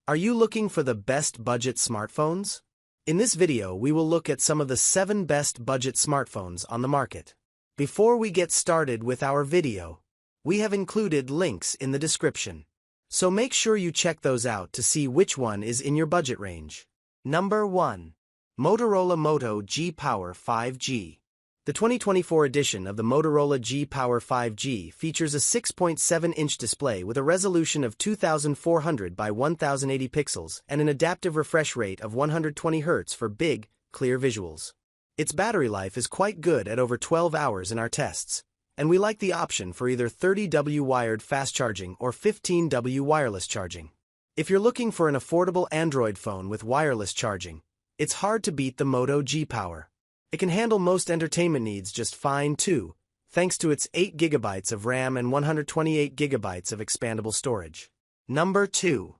Are you looking for the best budget smartphones? In this video, we will look at some of the 7 best budget smartphones on the market. Before we get started with our video, we have included links in the description. So make sure you check those out to see which one is in your budget range. Number 1. Motorola Moto G Power 5G. The 2024 edition of the Motorola G Power 5G features a 6.7-inch display with a resolution of 2400 by 1080 pixels and an adaptive refresh rate of 120 Hz for big, clear visuals. Its battery life is quite good at over 12 hours in our tests, and we like the option for either 30W wired fast charging or 15W wireless charging. If you're looking for an affordable Android phone with wireless charging, it's hard to beat the Moto G Power. It can handle most entertainment needs just fine too, thanks to its 8GB of RAM and 128GB of expandable storage. Number 2.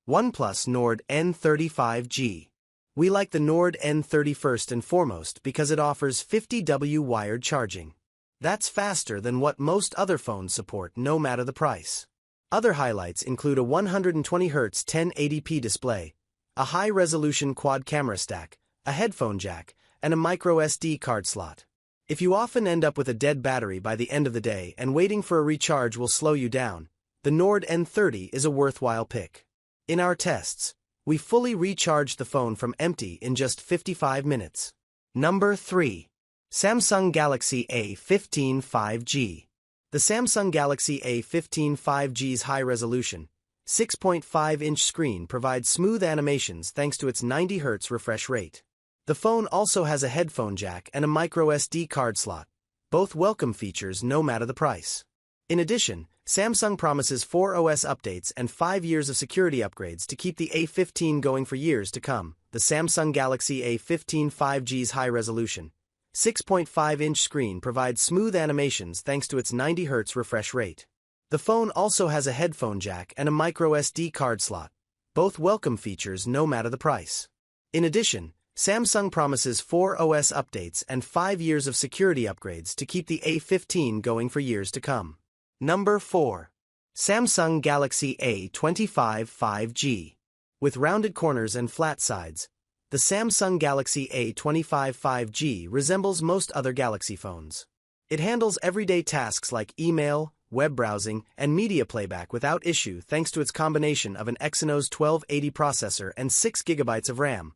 OnePlus Nord N35G. We like the Nord N30 first and foremost because it offers 50W wired charging. That's faster than what most other phones support, no matter the price. Other highlights include a 120Hz 1080p display, a high-resolution quad camera stack, a headphone jack, and a micro SD card slot. If you often end up with a dead battery by the end of the day and waiting for a recharge will slow you down, the Nord N30 is a worthwhile pick. In our tests, we fully recharged the phone from empty in just 55 minutes. Number 3. Samsung Galaxy A15 5G. The Samsung Galaxy A15 5G's high-resolution, 6.5-inch screen provides smooth animations thanks to its 90 Hz refresh rate. The phone also has a headphone jack and a micro SD card slot, both welcome features no matter the price. In addition, Samsung promises 4 OS updates and 5 years of security upgrades to keep the A15 going for years to come. The Samsung Galaxy A15 5G's high-resolution, 6.5-inch screen provides smooth animations thanks to its 90 Hz refresh rate. The phone also has a headphone jack and a micro SD card slot, both welcome features no matter the price. In addition, Samsung promises 4 OS updates and 5 years of security upgrades to keep the A15 going for years to come. Number 4. Samsung Galaxy A25 5G. With rounded corners and flat sides, the Samsung Galaxy A25 5G resembles most other Galaxy phones. It handles everyday tasks like email, web browsing, and media playback without issue thanks to its combination of an Exynos 1280 processor and 6GB of RAM,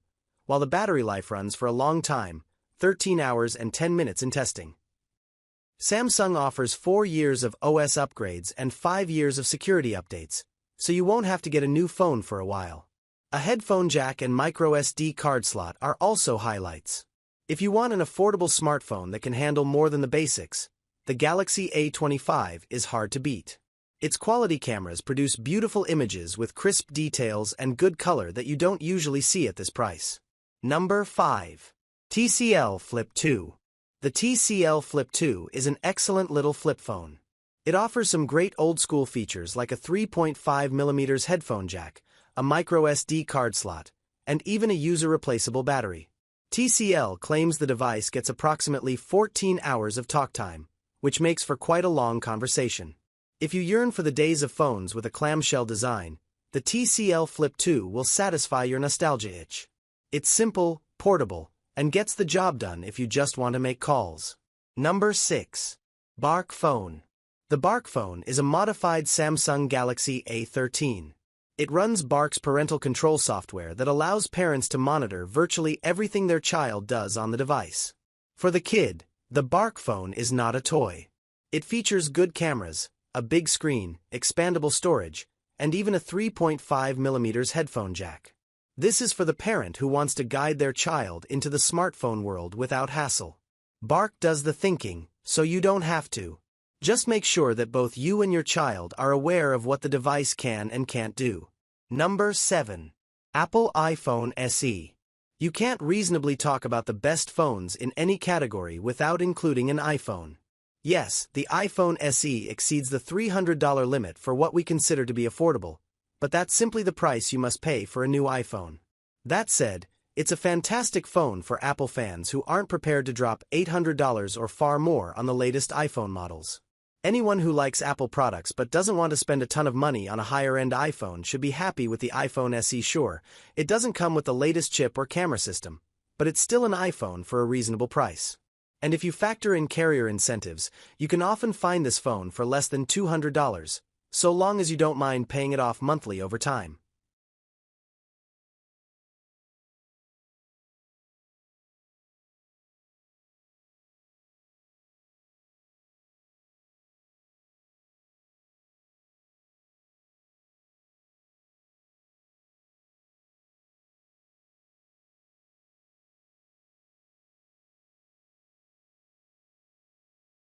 while the battery life runs for a long time, 13 hours and 10 minutes in testing. Samsung offers 4 years of OS upgrades and 5 years of security updates, so you won't have to get a new phone for a while. A headphone jack and micro SD card slot are also highlights. If you want an affordable smartphone that can handle more than the basics, the Galaxy A25 is hard to beat. Its quality cameras produce beautiful images with crisp details and good color that you don't usually see at this price. Number 5. TCL Flip 2. The TCL Flip 2 is an excellent little flip phone. It offers some great old-school features like a 3.5mm headphone jack, a micro SD card slot, and even a user-replaceable battery. TCL claims the device gets approximately 14 hours of talk time, which makes for quite a long conversation. If you yearn for the days of phones with a clamshell design, the TCL Flip 2 will satisfy your nostalgia itch. It's simple, portable, and gets the job done if you just want to make calls. Number 6. Bark Phone. The Bark Phone is a modified Samsung Galaxy A13. It runs Bark's parental control software that allows parents to monitor virtually everything their child does on the device. For the kid, the Bark Phone is not a toy. It features good cameras, a big screen, expandable storage, and even a 3.5mm headphone jack. This is for the parent who wants to guide their child into the smartphone world without hassle. Bark does the thinking, so you don't have to. Just make sure that both you and your child are aware of what the device can and can't do. Number 7. Apple iPhone SE. You can't reasonably talk about the best phones in any category without including an iPhone. Yes, the iPhone SE exceeds the $300 limit for what we consider to be affordable, but that's simply the price you must pay for a new iPhone. That said, it's a fantastic phone for Apple fans who aren't prepared to drop $800 or far more on the latest iPhone models. Anyone who likes Apple products but doesn't want to spend a ton of money on a higher-end iPhone should be happy with the iPhone SE. Sure, it doesn't come with the latest chip or camera system, but it's still an iPhone for a reasonable price. And if you factor in carrier incentives, you can often find this phone for less than $200, so long as you don't mind paying it off monthly over time.